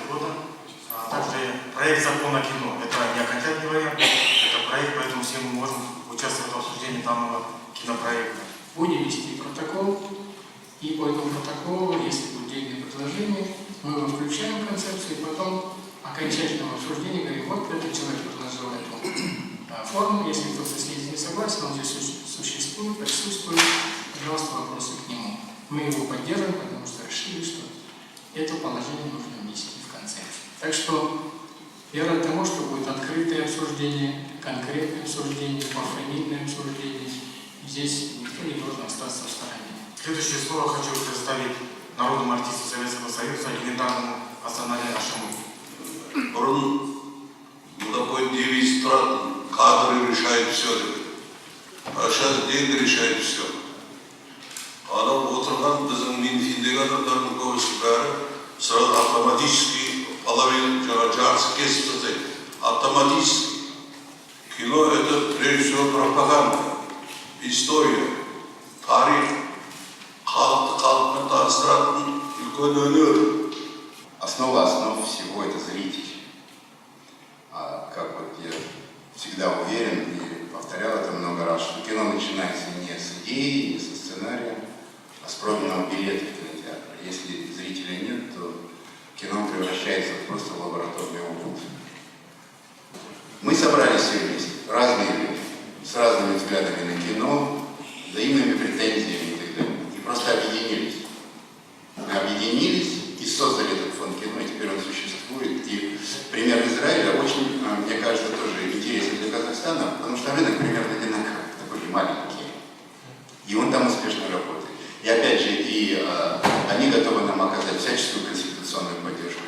года. Также проект закона кино. Это не окончательный вариант, это проект, поэтому все мы можем участвовать в обсуждении данного кинопроекта. Будем вести протокол, и по этому протоколу, если будут денежные предложения, мы его включаем в концепцию, и потом окончательного обсуждения говорим, вот этот человек предложил эту форму, если кто-то с ней не согласен, он здесь существует, присутствует, пожалуйста, вопросы к нему. Мы его поддерживаем, потому что решили, что это положение нужно внести в концепцию. Так что я рад тому, что будет открытое обсуждение, конкретное обсуждение, пофамильное обсуждение. Здесь никто не должен остаться в стороне. Следующее слово хочу предоставить народному артисту Советского Союза, легендарному Асанале Ашаму. Такой девиз стран, кадры решают все. А сейчас деньги решают все. Адам отырған біздің Минфиндегі адамдардың көбісі бәрі сразу автоматически половина жартысы кесіп тастайды. Автоматически. Кино это прежде всего пропаганда, история, тарих, халықты халықпен таныстыратын үлкен өнер. Основа основ всего это зритель. Как вот я всегда уверен и повторял это много раз, что кино начинается не с идеи, не со сценария, а с проданного билета в кинотеатр. Если зрителя нет, то кино превращается просто в лабораторный опыт. Мы собрались все вместе, разные люди, с разными взглядами на кино, взаимными претензиями и так далее. И просто объединились. Мы объединились и создали этот фонд кино, и теперь он существует. И пример Израиля очень, мне кажется, тоже интересен для Казахстана, потому что рынок примерно одинаковый, такой маленький. И он там успешно работает. И опять же, они готовы нам оказать всяческую конституционную поддержку.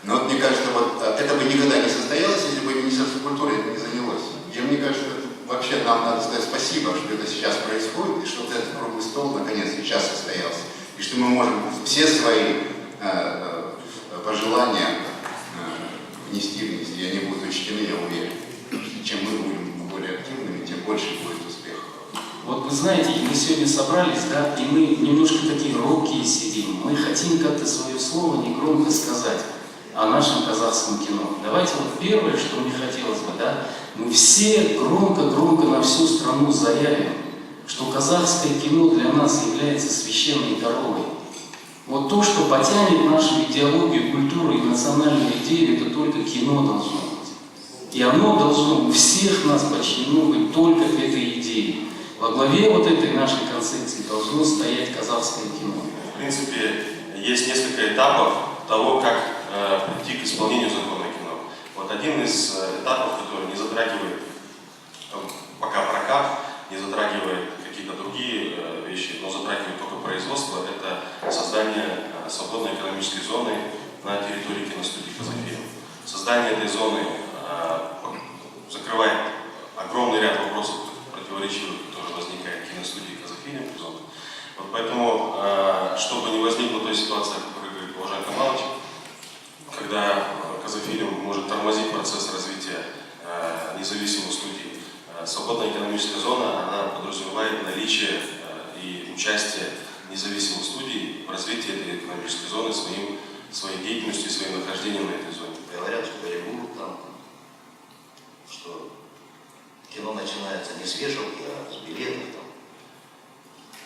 Но вот мне кажется, вот это бы никогда не состоялось, если бы Министерство культуры этим не занялось. И мне кажется, вообще нам надо сказать спасибо, что это сейчас происходит, и что вот этот круглый стол наконец сейчас состоялся. И что мы можем все свои пожелания внести вниз, и они будут учтены, я уверен. Чем мы будем более активными, тем больше будет успеха. Вот вы знаете, мы сегодня собрались, да, и мы немножко такие робкие сидим. Мы хотим как-то свое слово негромко сказать о нашем казахском кино. Давайте вот первое, что мне хотелось бы, да, мы все громко-громко на всю страну заявим, что казахское кино для нас является священной коровой. Вот то, что потянет нашу идеологию, культуру и национальную идею, это только кино должно быть. И оно должно у всех нас подчинено быть только к этой идее. Во главе вот этой нашей концепции должно стоять казахское кино. В принципе, есть несколько этапов того, как прийти к исполнению закона кино. Вот один из этапов, который не затрагивает пока прокат, не затрагивает какие-то другие вещи, но затрагивает только производство, это создание свободной экономической зоны на территории киностудии «Казахфильм». Создание этой зоны закрывает огромный ряд вопросов, противоречивых, которые возникают в киностудии «Казахфильм». Вот поэтому, чтобы не возникла той ситуации, о которой говорит Ожан Камалович, когда «Казахфильм» может тормозить процесс развития независимых студий, свободная экономическая зона, она подразумевает наличие и участие независимых студий в развитии этой экономической зоны своей деятельностью и своим нахождением на этой зоне. Говорят, что Голливуд там, что кино начинается не с вешалки, а с билетов, там,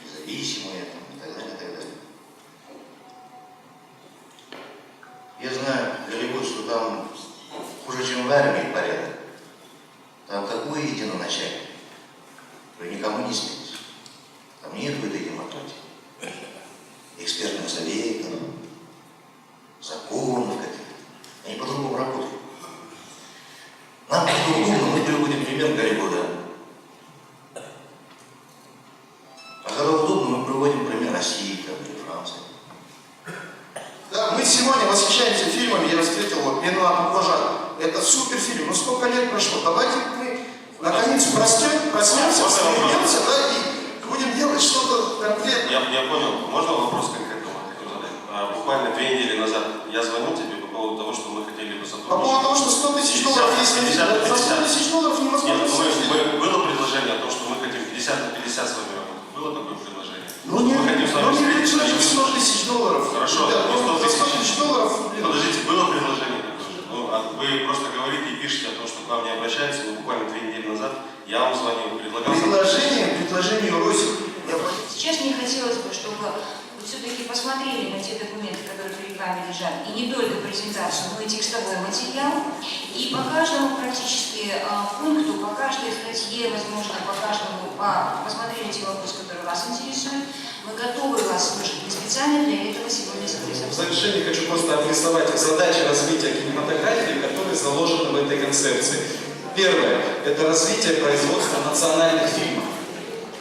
независимые там, и так далее, и так далее. Я знаю Голливуд, что там хуже, чем в армии порядок. Там такое единоначалие, что никому не снится. Там нет этой демократии. Экспертных советов, законов каких-то. Они по-другому работают. Нам по-другому, мы приводим пример Голливуда. А когда удобно, мы приводим пример России там, или Франции. Да, мы сегодня восхищаемся фильмами, я встретил вот Бенуа Баклажан. Это супер фильм, но сколько лет прошло? Давайте мы наконец проснемся, вспомнемся, да, и будем делать что-то конкретное. Я понял. Можно вопрос конкретно хотел задать? Буквально 2 недели назад я звонил тебе по поводу того, что мы хотели бы сотрудничать. По поводу того, что 100 тысяч долларов, если за 100 тысяч долларов невозможно. Нет, было предложение о том, что мы хотим 50 на 50 с вами работать. Было такое предложение? Ну не человек 100 тысяч долларов. Хорошо, Ребята, 100 за 100 тысяч долларов, блин. Подождите, звонил, предлагал. Предложение Росик. Сейчас мне хотелось бы, чтобы вы все-таки посмотрели на те документы, которые перед вами лежат, и не только презентацию, но и текстовой материал, и по каждому практически пункту, по каждой статье, возможно, по каждому, посмотрели те вопросы, которые вас интересуют. Мы готовы вас слушать. Мы специально для этого сегодня собрались. В завершение хочу просто обрисовать задачи развития кинематографии, которые заложены в этой концепции. Первое – это развитие производства национальных фильмов.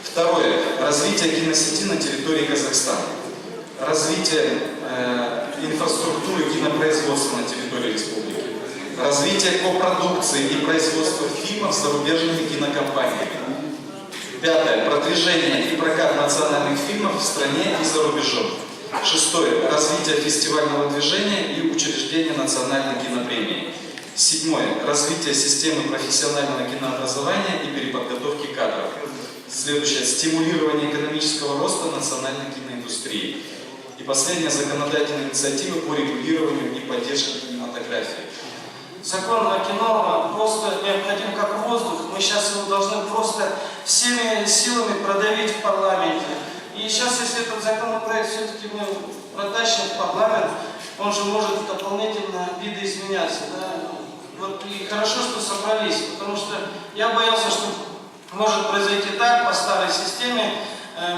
Второе – развитие киносети на территории Казахстана. Развитие инфраструктуры кинопроизводства на территории республики. Развитие копродукции и производства фильмов с зарубежными кинокомпаниями. Пятое – продвижение и прокат национальных фильмов в стране и за рубежом. Шестое – развитие фестивального движения и учреждение национальной кинопремии. Седьмое – развитие системы профессионального кинообразования и переподготовки кадров. Следующее – стимулирование экономического роста национальной киноиндустрии. И последняя – законодательная инициатива по регулированию и поддержке кинематографии. Закон о кино просто необходим как воздух. Мы сейчас его должны просто всеми силами продавить в парламенте. И сейчас, если этот законопроект все-таки мы протащим в парламент, он же может дополнительно видоизменяться. Да? Вот и хорошо, что собрались, потому что я боялся, что может произойти так, по старой системе.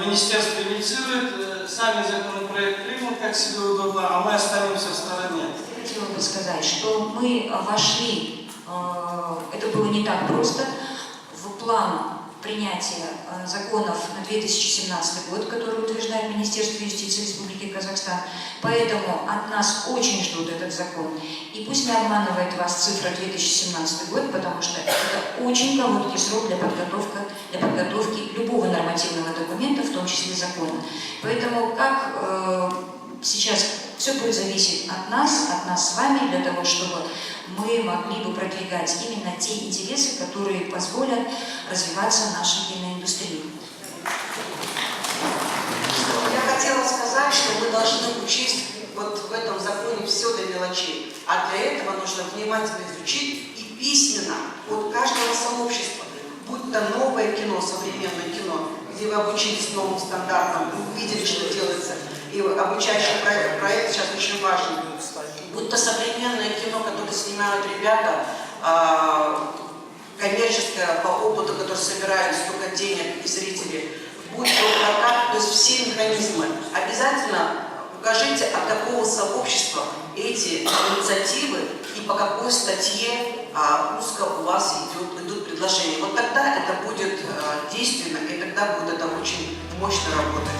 Министерство инициирует, сами законопроект примут, как себе удобно, а мы останемся в стороне. Хотела бы сказать, что мы вошли, это было не так просто, в план принятия законов на 2017 год, который утверждает Министерство юстиции Республики Казахстан. Поэтому от нас очень ждут этот закон. И пусть не обманывает вас цифра 2017 год, потому что это очень короткий срок для подготовки любого нормативного документа, в том числе закона. Поэтому как сейчас все будет зависеть от нас с вами, для того, чтобы мы могли бы продвигать именно те интересы, которые позволят развиваться нашей киноиндустрии. Я хотела сказать, что мы должны учесть вот в этом законе все до мелочей. А для этого нужно внимательно изучить и письменно от каждого сообщества, будь то новое кино, современное кино, где вы обучились новым стандартам, вы увидели, что делается, и обучающий проект сейчас очень важен. Будь то современное кино, которое снимают ребята, коммерческое по опыту, который собирают столько денег и зрителей, будь то прокат, то есть все механизмы. Обязательно укажите, от какого сообщества эти инициативы и по какой статье узко у вас идут предложения. Вот тогда это будет действенно, и тогда будет это очень мощно работать.